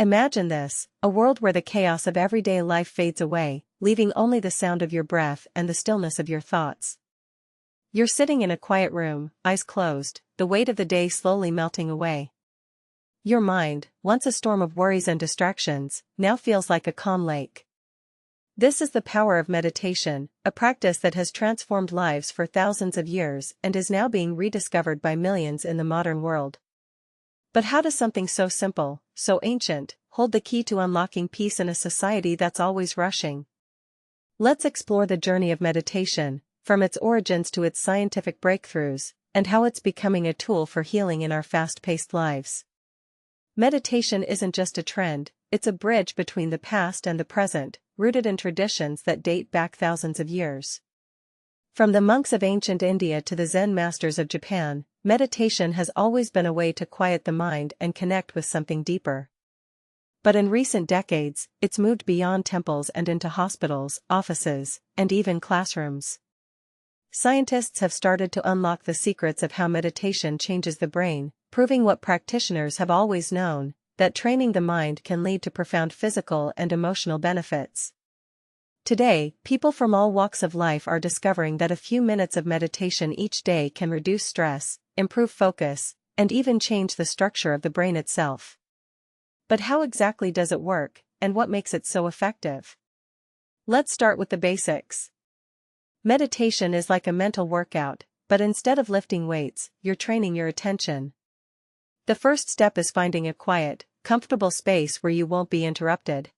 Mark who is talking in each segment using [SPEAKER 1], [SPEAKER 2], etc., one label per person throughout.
[SPEAKER 1] Imagine this, a world where the chaos of everyday life fades away, leaving only the sound of your breath and the stillness of your thoughts. You're sitting in a quiet room, eyes closed, the weight of the day slowly melting away. Your mind, once a storm of worries and distractions, now feels like a calm lake. This is the power of meditation, a practice that has transformed lives for thousands of years and is now being rediscovered by millions in the modern world. But how does something so simple, so ancient, hold the key to unlocking peace in a society that's always rushing? Let's explore the journey of meditation, from its origins to its scientific breakthroughs, and how it's becoming a tool for healing in our fast-paced lives. Meditation isn't just a trend, it's a bridge between the past and the present, rooted in traditions that date back thousands of years. From the monks of ancient India to the Zen masters of Japan, meditation has always been a way to quiet the mind and connect with something deeper. But in recent decades, it's moved beyond temples and into hospitals, offices, and even classrooms. Scientists have started to unlock the secrets of how meditation changes the brain, proving what practitioners have always known, that training the mind can lead to profound physical and emotional benefits. Today, people from all walks of life are discovering that a few minutes of meditation each day can reduce stress, improve focus, and even change the structure of the brain itself. But how exactly does it work, and what makes it so effective? Let's start with the basics. Meditation is like a mental workout, but instead of lifting weights, you're training your attention. The first step is finding a quiet, comfortable space where you won't be interrupted.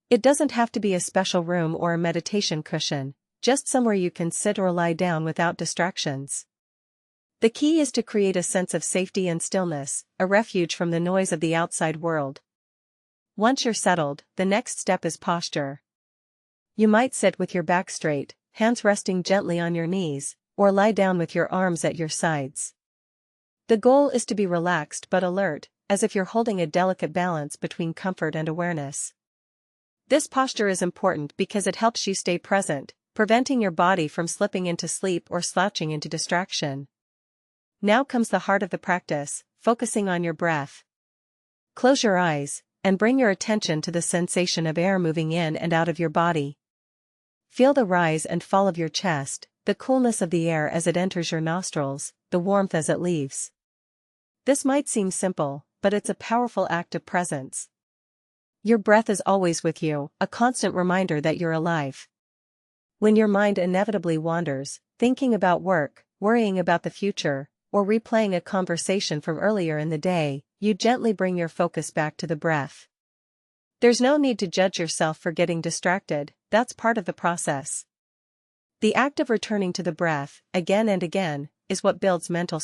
[SPEAKER 1] It doesn't have to be a special room or a meditation cushion, just somewhere you can sit or lie down without distractions. The key is to create a sense of safety and stillness, a refuge from the noise of the outside world. Once you're settled, the next step is posture. You might sit with your back straight, hands resting gently on your knees, or lie down with your arms at your sides. The goal is to be relaxed but alert, as if you're holding a delicate balance between comfort and awareness. This posture is important because it helps you stay present, preventing your body from slipping into sleep or slouching into distraction. Now comes the heart of the practice, focusing on your breath. Close your eyes, and bring your attention to the sensation of air moving in and out of your body. Feel the rise and fall of your chest, the coolness of the air as it enters your nostrils, the warmth as it leaves. This might seem simple, but it's a powerful act of presence. Your breath is always with you, a constant reminder that you're alive. When your mind inevitably wanders, thinking about work, worrying about the future, or replaying a conversation from earlier in the day, you gently bring your focus back to the breath. There's no need to judge yourself for getting distracted, that's part of the process. The act of returning to the breath, again and again, is what builds mental